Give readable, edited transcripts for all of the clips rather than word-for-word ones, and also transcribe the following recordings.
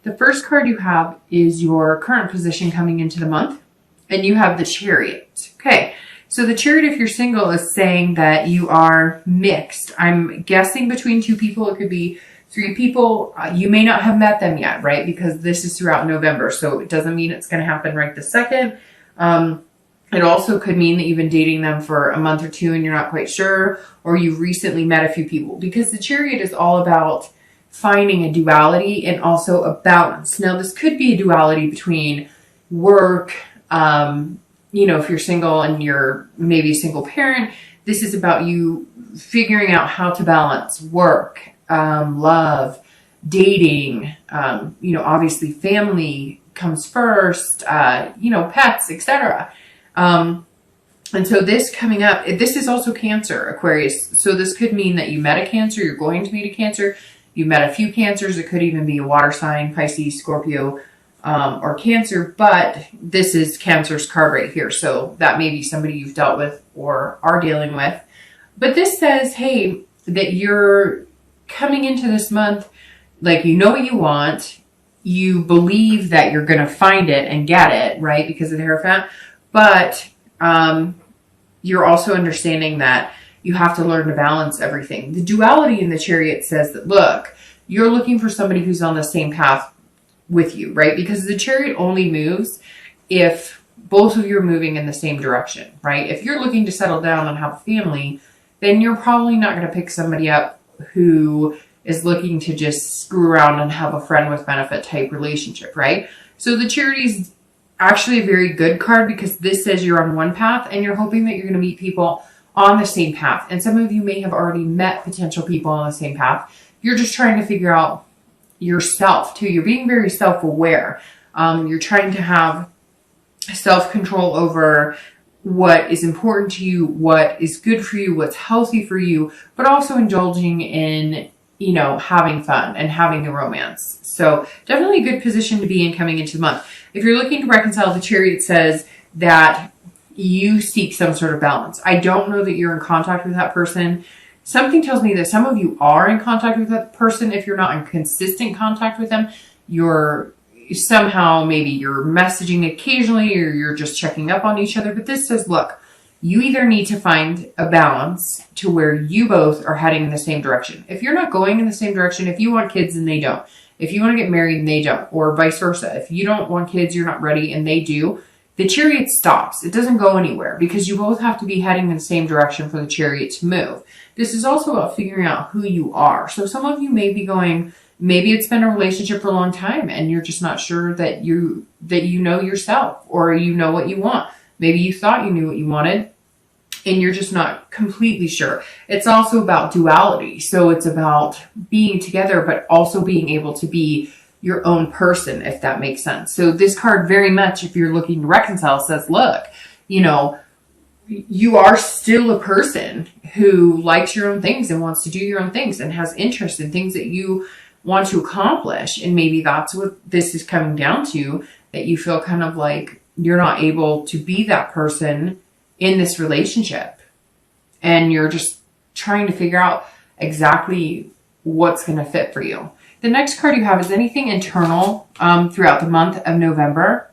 The first card you have is your current position coming into the month, and you have the Chariot. Okay, so the Chariot, if you're single, is saying that you are mixed. I'm guessing between two people. It could be three people. You may not have met them yet, right? Because this is throughout November, so it doesn't mean it's going to happen right this second. It also could mean that you've been dating them for a month or two and you're not quite sure, or you've recently met a few people, because the Chariot is all about finding a duality and also a balance. Now, this could be a duality between work, you know, if you're single and you're maybe a single parent, this is about you figuring out how to balance work, love, dating, you know, obviously family comes first, you know, pets, etc. And so this coming up, this is also Cancer, Aquarius. So this could mean that you met a Cancer, you're going to meet a Cancer, you met a few Cancers. It could even be a water sign, Pisces, Scorpio, or Cancer, but this is Cancer's card right here. So that may be somebody you've dealt with or are dealing with. But this says, hey, that you're coming into this month, like, you know what you want, you believe that you're going to find it and get it, right? Because of the Hierophant. But you're also understanding that you have to learn to balance everything. The duality in the Chariot says that, look, you're looking for somebody who's on the same path with you, right? Because the Chariot only moves if both of you are moving in the same direction, right? If you're looking to settle down and have a family, then you're probably not going to pick somebody up who is looking to just screw around and have a friend with benefit type relationship, right? So the Chariot is actually a very good card, because this says you're on one path and you're hoping that you're going to meet people on the same path. And some of you may have already met potential people on the same path. You're just trying to figure out yourself too. You're being very self-aware. You're trying to have self-control over what is important to you, what is good for you, what's healthy for you, but also indulging in, you know, having fun and having a romance. So definitely a good position to be in coming into the month. If you're looking to reconcile, the Chariot says that you seek some sort of balance. I don't know that you're in contact with that person. Something tells me that some of you are in contact with that person. If you're not in consistent contact with them, you're somehow, maybe you're messaging occasionally or you're just checking up on each other. But this says, look, you either need to find a balance to where you both are heading in the same direction. If you're not going in the same direction, if you want kids and they don't, if you want to get married and they don't, or vice versa, if you don't want kids, you're not ready and they do, the Chariot stops. It doesn't go anywhere, because you both have to be heading in the same direction for the Chariot to move. This is also about figuring out who you are. So some of you may be going, maybe it's been a relationship for a long time and you're just not sure that you know yourself, or you know what you want. Maybe you thought you knew what you wanted and you're just not completely sure. It's also about duality. So it's about being together, but also being able to be your own person, if that makes sense. So this card very much, if you're looking to reconcile, says, look, you know, you are still a person who likes your own things and wants to do your own things and has interest in things that you want to accomplish. And maybe that's what this is coming down to, that you feel kind of like you're not able to be that person in this relationship. And you're just trying to figure out exactly what's going to fit for you. The next card you have is anything internal throughout the month of November.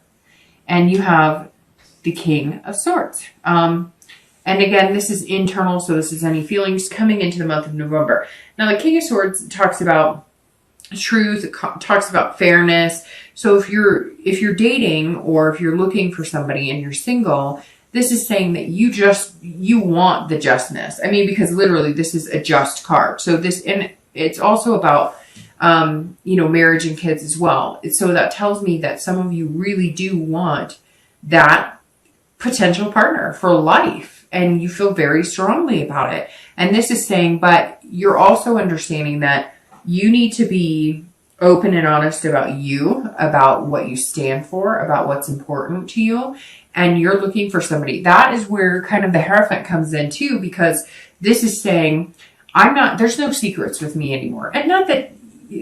And you have the King of Swords. And again, this is internal, so this is any feelings coming into the month of November. Now, the King of Swords talks about truth, it talks about fairness. So if you're dating, or if you're looking for somebody and you're single, this is saying that you want the justness. I mean, because literally this is a just card. So this, and it's also about you know, marriage and kids as well. So that tells me that some of you really do want that potential partner for life, and you feel very strongly about it. And this is saying, but you're also understanding that you need to be open and honest about you, about what you stand for, about what's important to you. And you're looking for somebody. That is where kind of the Hierophant comes in too, because this is saying, there's no secrets with me anymore. And not that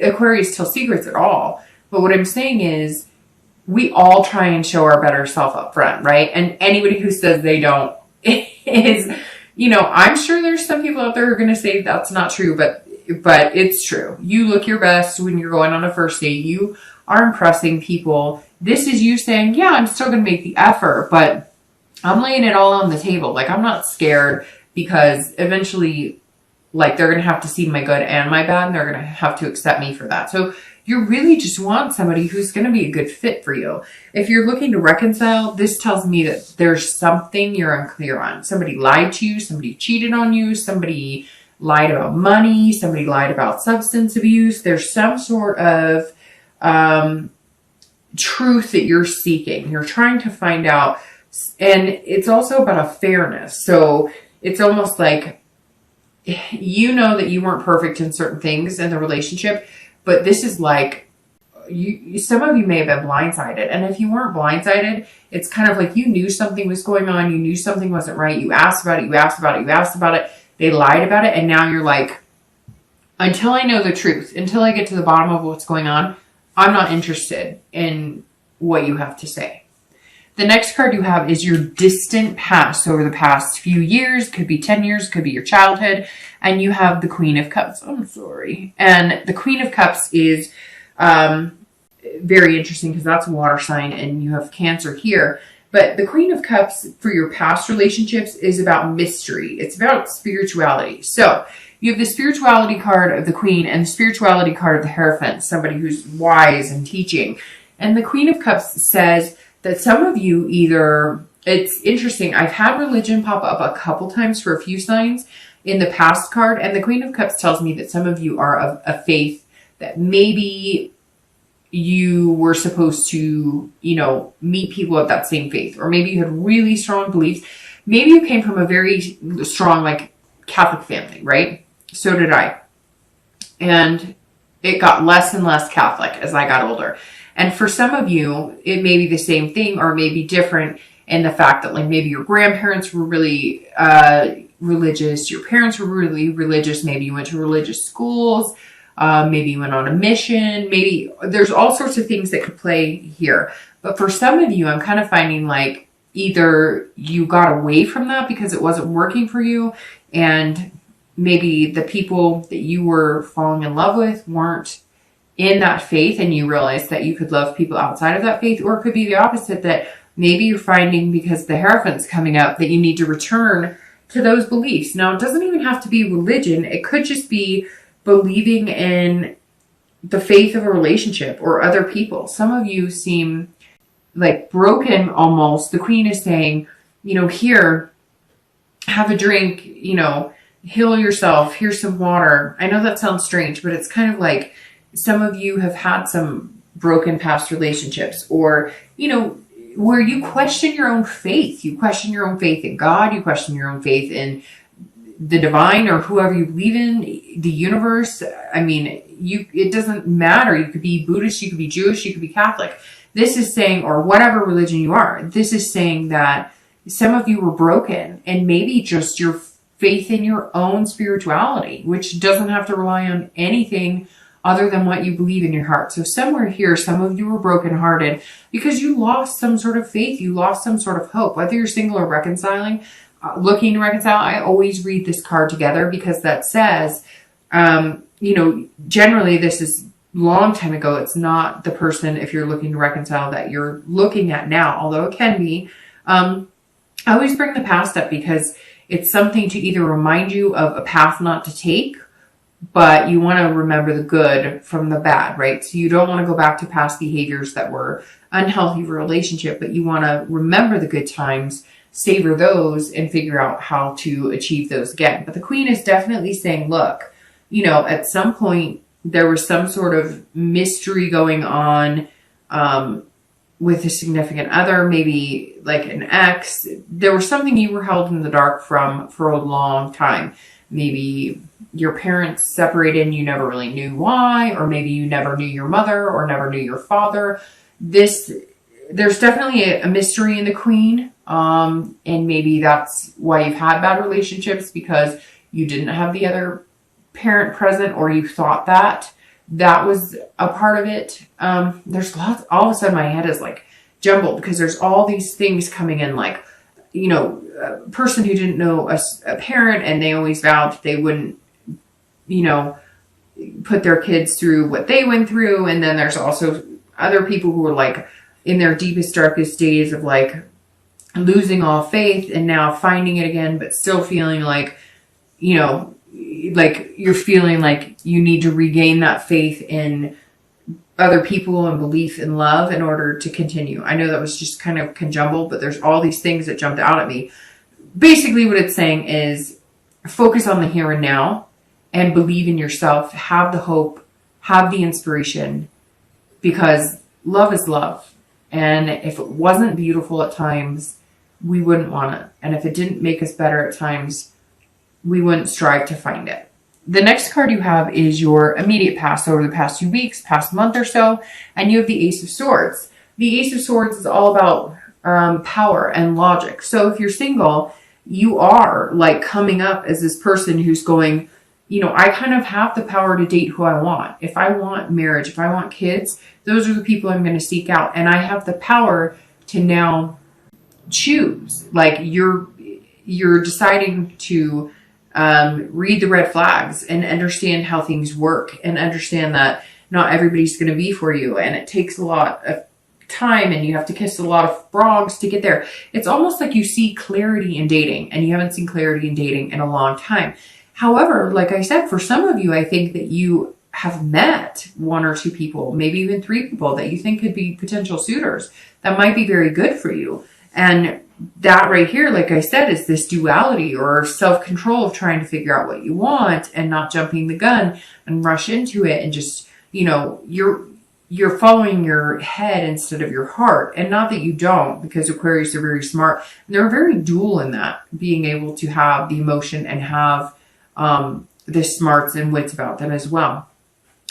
Aquarius tells secrets at all, but what I'm saying is we all try and show our better self up front, right? And anybody who says they don't is, you know, I'm sure there's some people out there who are going to say that's not true, but but it's true. You look your best when you're going on a first date. You are impressing people. This is you saying, yeah, I'm still going to make the effort, but I'm laying it all on the table. Like, I'm not scared, because eventually, like, they're going to have to see my good and my bad, and they're going to have to accept me for that. So you really just want somebody who's going to be a good fit for you. If you're looking to reconcile, this tells me that there's something you're unclear on. Somebody lied to you, somebody cheated on you, somebody lied about money, somebody lied about substance abuse. There's some sort of truth that you're seeking. You're trying to find out, and it's also about a fairness. So it's almost like, you know that you weren't perfect in certain things in the relationship, but this is like, some of you may have been blindsided. And if you weren't blindsided, it's kind of like you knew something was going on. You knew something wasn't right. You asked about it. You asked about it. You asked about it. They lied about it. And now you're like, until I know the truth, until I get to the bottom of what's going on, I'm not interested in what you have to say. The next card you have is your distant past, over the past few years. Could be 10 years, could be your childhood. And you have the Queen of Cups. I'm sorry. And the Queen of Cups is very interesting, because that's a water sign, and you have Cancer here. But the Queen of Cups for your past relationships is about mystery. It's about spirituality. So you have the spirituality card of the Queen and the spirituality card of the Hierophant, somebody who's wise and teaching. And the Queen of Cups says that some of you either, it's interesting, I've had religion pop up a couple times for a few signs in the past card, and the Queen of Cups tells me that some of you are of a faith that maybe you were supposed to, meet people of that same faith, or maybe you had really strong beliefs. Maybe you came from a very strong, like, Catholic family, right? So did I. And it got less and less Catholic as I got older. And for some of you, it may be the same thing, or maybe different in the fact that, like, maybe your grandparents were really religious, your parents were really religious, maybe you went to religious schools, maybe you went on a mission, maybe there's all sorts of things that could play here. But for some of you, I'm kind of finding like either you got away from that because it wasn't working for you, and maybe the people that you were falling in love with weren't in that faith, and you realized that you could love people outside of that faith. Or it could be the opposite, that maybe you're finding, because the Hierophant's coming up, that you need to return to those beliefs. Now, it doesn't even have to be religion. It could just be believing in the faith of a relationship or other people. Some of you seem like broken almost. The Queen is saying, here, have a drink, heal yourself. Here's some water. I know that sounds strange, but it's kind of like some of you have had some broken past relationships, or, where you question your own faith. You question your own faith in God. You question your own faith in the divine, or whoever you believe in, the universe. I mean, it doesn't matter. You could be Buddhist, you could be Jewish, you could be Catholic. This is saying, or whatever religion you are, this is saying that some of you were broken, and maybe just your faith in your own spirituality, which doesn't have to rely on anything other than what you believe in your heart. So somewhere here, some of you were brokenhearted because you lost some sort of faith. You lost some sort of hope, whether you're single or reconciling. Looking to reconcile, I always read this card together, because that says, generally this is long time ago. It's not the person, if you're looking to reconcile, that you're looking at now, although it can be. I always bring the past up because it's something to either remind you of a path not to take, but you want to remember the good from the bad, right? So you don't want to go back to past behaviors that were unhealthy for a relationship, but you want to remember the good times, savor those, and figure out how to achieve those again. But the Queen is definitely saying, look, at some point there was some sort of mystery going on with a significant other, maybe like an ex. There was something you were held in the dark from for a long time. Maybe your parents separated and you never really knew why, or maybe you never knew your mother or never knew your father. There's definitely a mystery in the Queen. And maybe that's why you've had bad relationships, because you didn't have the other parent present, or you thought that was a part of it. There's lots, all of a sudden my head is like jumbled, because there's all these things coming in, like, a person who didn't know a parent, and they always vowed they wouldn't, put their kids through what they went through. And then there's also other people who are like in their deepest, darkest days of like losing all faith and now finding it again, but still feeling like, you know, like you're feeling like you need to regain that faith in other people and belief in love in order to continue. I know that was just kind of conjumbled, but there's all these things that jumped out at me. Basically what it's saying is focus on the here and now and believe in yourself, have the hope, have the inspiration, because love is love. And if it wasn't beautiful at times, we wouldn't want it. And if it didn't make us better at times, we wouldn't strive to find it. The next card you have is your immediate past, over the past few weeks, past month or so, and you have the Ace of Swords. The Ace of Swords is all about power and logic. So if you're single, you are like coming up as this person who's going, you know, I kind of have the power to date who I want. If I want marriage, if I want kids, those are the people I'm going to seek out. And I have the power to now choose. Like you're deciding to read the red flags and understand how things work and understand that not everybody's going to be for you. And it takes a lot of time and you have to kiss a lot of frogs to get there. It's almost like you see clarity in dating and you haven't seen clarity in dating in a long time. However, like I said, for some of you, I think that you have met one or two people, maybe even three people that you think could be potential suitors that might be very good for you. And that right here, like I said, is this duality or self-control of trying to figure out what you want and not jumping the gun and rush into it and just, you know, you're following your head instead of your heart. And not that you don't, because Aquarius are very smart. They're very dual in that, being able to have the emotion and have the smarts and wits about them as well.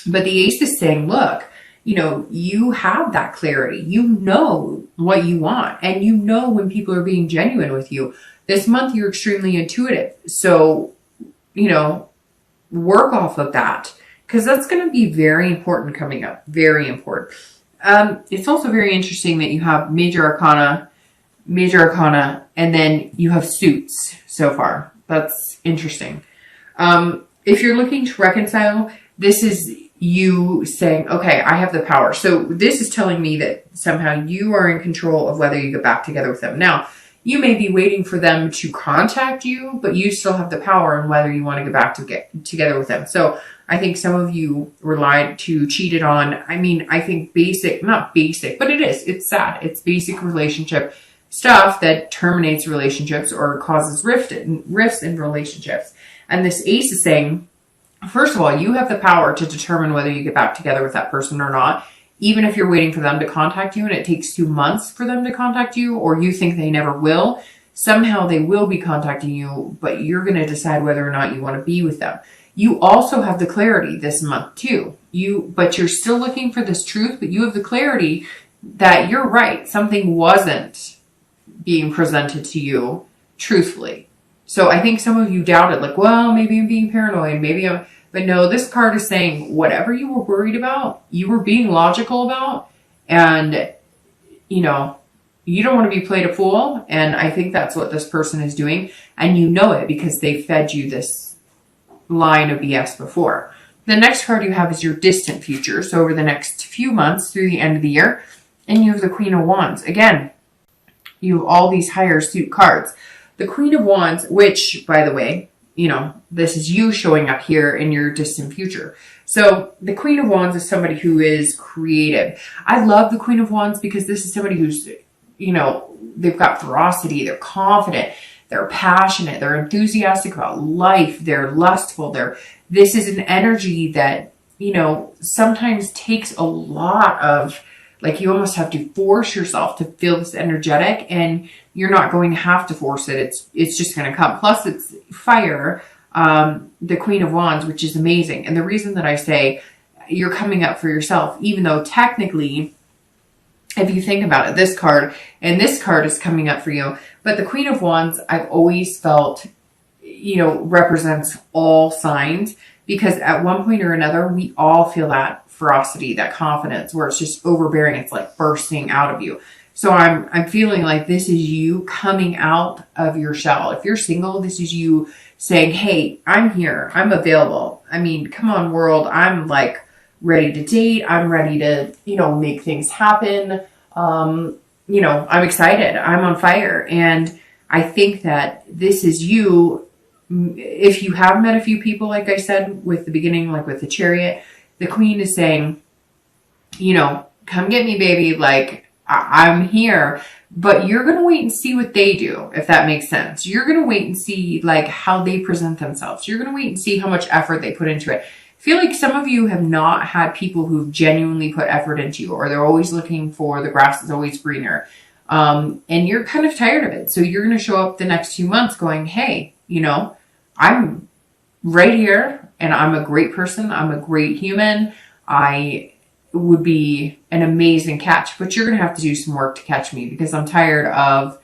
But the Ace is saying, look, you know, you have that clarity. You know what you want. And you know when people are being genuine with you. This month, you're extremely intuitive. So, you know, work off of that. Because that's going to be very important coming up. Very important. It's also very interesting that you have major arcana, and then you have suits so far. That's interesting. If you're looking to reconcile, this is you saying, okay, I have the power. So this is telling me that somehow you are in control of whether you get back together with them. Now, you may be waiting for them to contact you, but you still have the power in whether you want to get together with them. So I think some of you were lied to, cheated on. I mean, I think not basic, but it is. It's sad. It's basic relationship stuff that terminates relationships or causes rifts in relationships. And this Ace is saying, first of all, you have the power to determine whether you get back together with that person or not. Even if you're waiting for them to contact you and it takes 2 months for them to contact you, or you think they never will, somehow they will be contacting you, but you're going to decide whether or not you want to be with them. You also have the clarity this month too. But you're still looking for this truth, but you have the clarity that you're right. Something wasn't being presented to you truthfully. So I think some of you doubted, like, well, maybe I'm being paranoid. But no, this card is saying whatever you were worried about, you were being logical about, and, you know, you don't want to be played a fool. And I think that's what this person is doing. And you know it because they fed you this line of BS before. The next card you have is your distant future. So over the next few months through the end of the year, and you have the Queen of Wands. Again, you have all these higher suit cards. The Queen of Wands, which, by the way, you know, this is you showing up here in your distant future. So the Queen of Wands is somebody who is creative. I love the Queen of Wands because this is somebody who's, you know, they've got ferocity, they're confident, they're passionate, they're enthusiastic about life, they're lustful, this is an energy that, you know, sometimes takes a lot of, like, you almost have to force yourself to feel this energetic, and you're not going to have to force it. It's just going to come. Plus, it's fire, the Queen of Wands, which is amazing. And the reason that I say you're coming up for yourself, even though technically, if you think about it, this card is coming up for you. But the Queen of Wands, I've always felt, you know, represents all signs, because at one point or another, we all feel that ferocity, that confidence, where it's just overbearing. It's like bursting out of you. So I'm feeling like this is you coming out of your shell. If you're single, this is you saying, hey, I'm here. I'm available. I mean, come on, world. I'm like ready to date. I'm ready to, make things happen. I'm excited. I'm on fire. And I think that this is you. If you have met a few people, like I said, with the beginning, like with the Chariot, the Queen is saying, come get me, baby. Like, I'm here, but you're going to wait and see what they do, if that makes sense. You're going to wait and see like how they present themselves. You're going to wait and see how much effort they put into it. I feel like some of you have not had people who've genuinely put effort into you, or they're always looking for the grass is always greener. And you're kind of tired of it. So you're going to show up the next few months going, hey, I'm right here and I'm a great person. I'm a great human. I would be an amazing catch, but you're going to have to do some work to catch me, because I'm tired of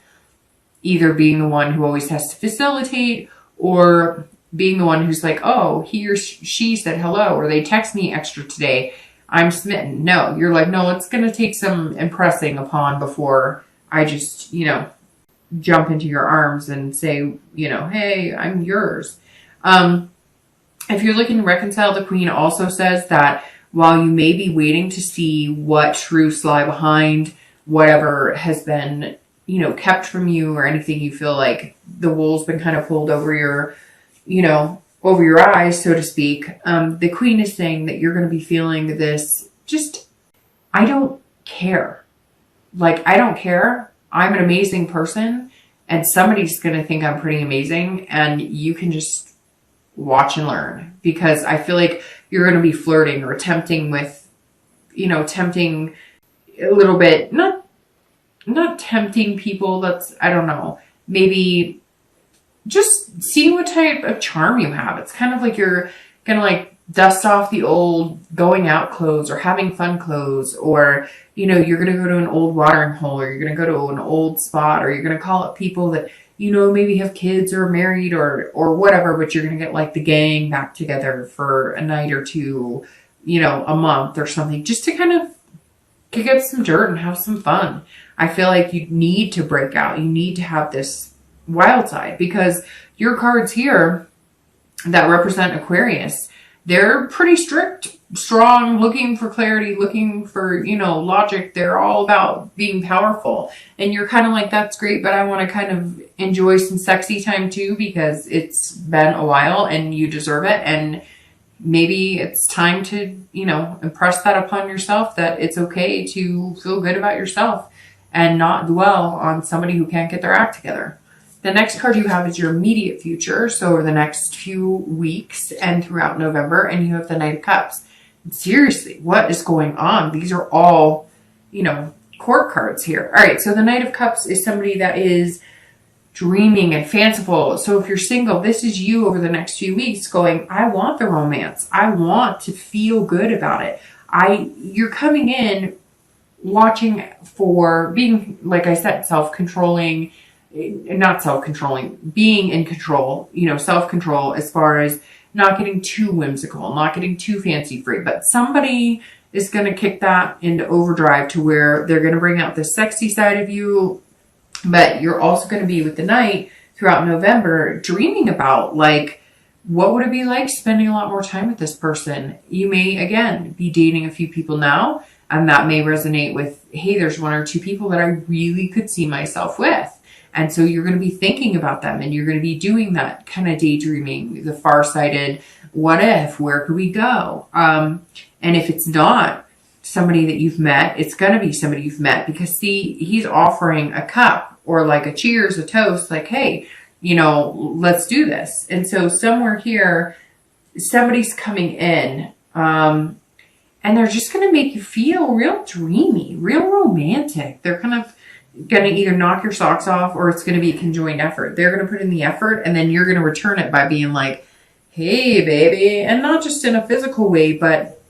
either being the one who always has to facilitate, or being the one who's like, oh, he or she said hello, or they text me extra today, I'm smitten. No, you're like, no, it's going to take some impressing upon before I just, jump into your arms and say, hey, I'm yours. If you're looking to reconcile, the Queen also says that while you may be waiting to see what truths lie behind whatever has been, kept from you, or anything you feel like the wool's been kind of pulled over your, over your eyes, so to speak, the Queen is saying that you're going to be feeling this, just, I don't care. Like, I don't care. I'm an amazing person, and somebody's going to think I'm pretty amazing, and you can just watch and learn, because I feel like you're going to be flirting or tempting with, tempting a little bit, not tempting people. That's, I don't know, maybe just seeing what type of charm you have. It's kind of like you're going to like dust off the old going out clothes or having fun clothes, or, you're going to go to an old watering hole, or you're going to go to an old spot, or you're going to call up people that, maybe have kids or married or whatever, but you're going to get like the gang back together for a night or two, a month or something, just to kind of kick up some dirt and have some fun. I feel like you need to break out. You need to have this wild side, because your cards here that represent Aquarius, they're pretty strict, strong, looking for clarity, looking for, logic. They're all about being powerful. And you're kind of like, that's great, but I want to kind of enjoy some sexy time too, because it's been a while and you deserve it. And maybe it's time to, impress that upon yourself, that it's okay to feel good about yourself and not dwell on somebody who can't get their act together. The next card you have is your immediate future. So over the next few weeks and throughout November, and you have the Knight of Cups. Seriously, what is going on? These are all, court cards here. All right. So the Knight of Cups is somebody that is dreaming and fanciful. So if you're single, this is you over the next few weeks going, I want the romance. I want to feel good about it. You're coming in watching for being, like I said, self-controlling, not self-controlling, being in control, self-control as far as not getting too whimsical, not getting too fancy free, but somebody is going to kick that into overdrive to where they're going to bring out the sexy side of you, but you're also going to be with the Knight throughout November, dreaming about like, what would it be like spending a lot more time with this person? You may, again, be dating a few people now, and that may resonate with, hey, there's one or two people that I really could see myself with. And so you're going to be thinking about them, and you're going to be doing that kind of daydreaming, the far-sighted, what if, where could we go? And if it's not somebody that you've met, it's going to be somebody you've met, because see, he's offering a cup or like a cheers, a toast, like, hey, let's do this. And so somewhere here, somebody's coming in, and they're just going to make you feel real dreamy, real romantic. They're kind of going to either knock your socks off, or it's going to be a conjoined effort. They're going to put in the effort, and then you're going to return it by being like, hey, baby. And not just in a physical way, but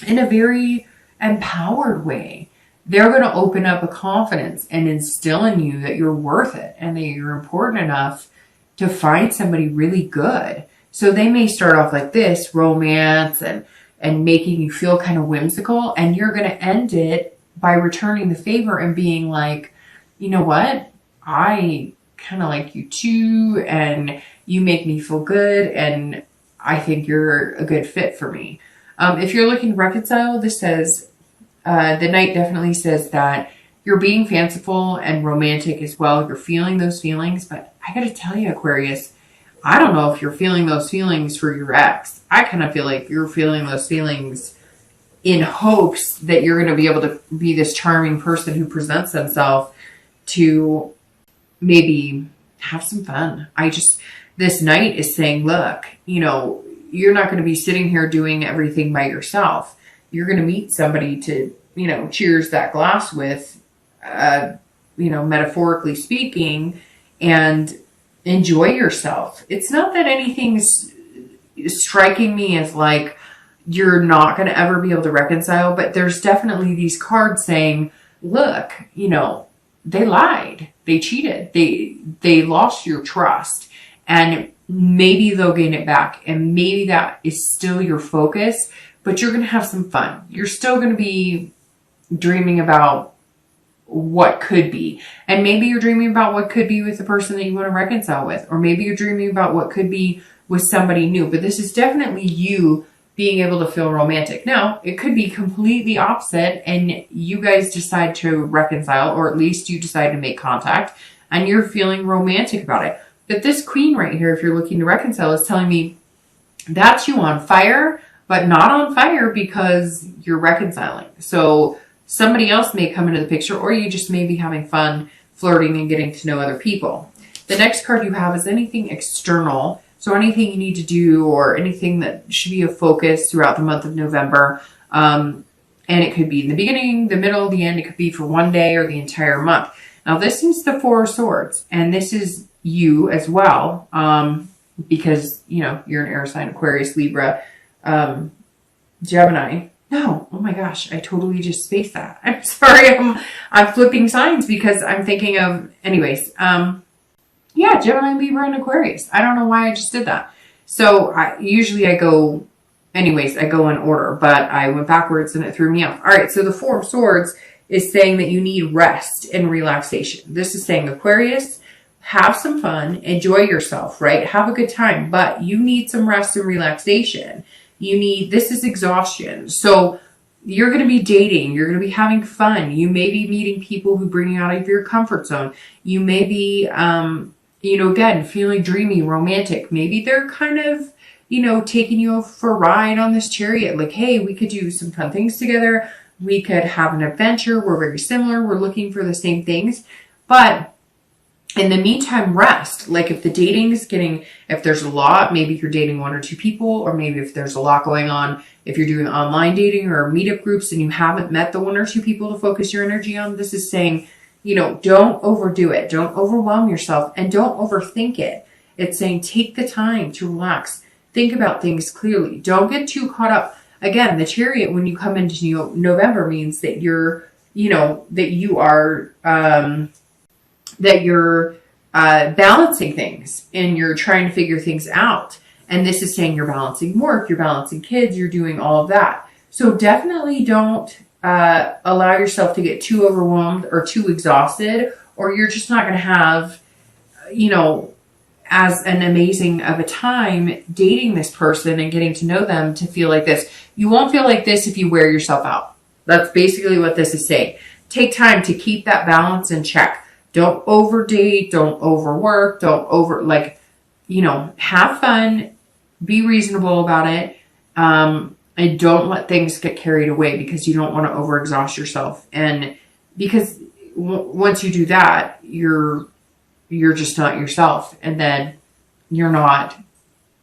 in a very empowered way. They're going to open up a confidence and instill in you that you're worth it and that you're important enough to find somebody really good. So they may start off like this, romance and making you feel kind of whimsical, and you're going to end it by returning the favor and being like, you know what? I kind of like you too, and you make me feel good, and I think you're a good fit for me. If you're looking to reconcile, this says, the Knight definitely says that you're being fanciful and romantic as well. You're feeling those feelings, but I gotta tell you, Aquarius, I don't know if you're feeling those feelings for your ex. I kind of feel like you're feeling those feelings in hopes that you're going to be able to be this charming person who presents themselves to maybe have some fun. This Knight is saying, look, you're not going to be sitting here doing everything by yourself. You're going to meet somebody to, cheers that glass with, metaphorically speaking, and enjoy yourself. It's not that anything's striking me as like you're not going to ever be able to reconcile, but there's definitely these cards saying, look, they lied, they cheated, they lost your trust, and maybe they'll gain it back, and maybe that is still your focus, but you're going to have some fun. You're still going to be dreaming about what could be, and maybe you're dreaming about what could be with the person that you want to reconcile with, or maybe you're dreaming about what could be with somebody new. But this is definitely you being able to feel romantic. Now, it could be completely opposite, and you guys decide to reconcile, or at least you decide to make contact, and you're feeling romantic about it. But this Queen right here, if you're looking to reconcile, is telling me that's you on fire, but not on fire because you're reconciling. So somebody else may come into the picture, or you just may be having fun flirting and getting to know other people. The next card you have is anything external. So anything you need to do, or anything that should be a focus throughout the month of November. And it could be in the beginning, the middle, the end. It could be for one day or the entire month. Now this is the Four of Swords, and this is you as well. Because, you're an air sign, Aquarius, Libra, Gemini. No, oh my gosh, I totally just spaced that. I'm sorry, I'm flipping signs because I'm thinking of, anyways, yeah, Gemini, Libra, and Aquarius. I don't know why I just did that. So usually I go in order, but I went backwards and it threw me off. All right, so the Four of Swords is saying that you need rest and relaxation. This is saying, Aquarius, have some fun, enjoy yourself, right? Have a good time, but you need some rest and relaxation. This is exhaustion. So you're going to be dating. You're going to be having fun. You may be meeting people who bring you out of your comfort zone. You may be, again, feeling dreamy, romantic. Maybe they're kind of, taking you for a ride on this chariot. Like, hey, we could do some fun things together. We could have an adventure. We're very similar. We're looking for the same things. But in the meantime, rest. Like if the dating's if there's a lot, maybe you're dating one or two people, or maybe if there's a lot going on, if you're doing online dating or meetup groups and you haven't met the one or two people to focus your energy on, this is saying, don't overdo it. Don't overwhelm yourself, and don't overthink it. It's saying, take the time to relax. Think about things clearly. Don't get too caught up. Again, the Chariot, when you come into November, means that you're balancing things, and you're trying to figure things out. And this is saying you're balancing work, you're balancing kids, you're doing all of that. So definitely don't allow yourself to get too overwhelmed or too exhausted, or you're just not going to have, as an amazing of a time dating this person and getting to know them to feel like this. You won't feel like this if you wear yourself out. That's basically what this is saying. Take time to keep that balance in check. Don't overdate, don't overwork, have fun, be reasonable about it, and don't let things get carried away, because you don't want to overexhaust yourself. And because once you do that, you're just not yourself, and then you're not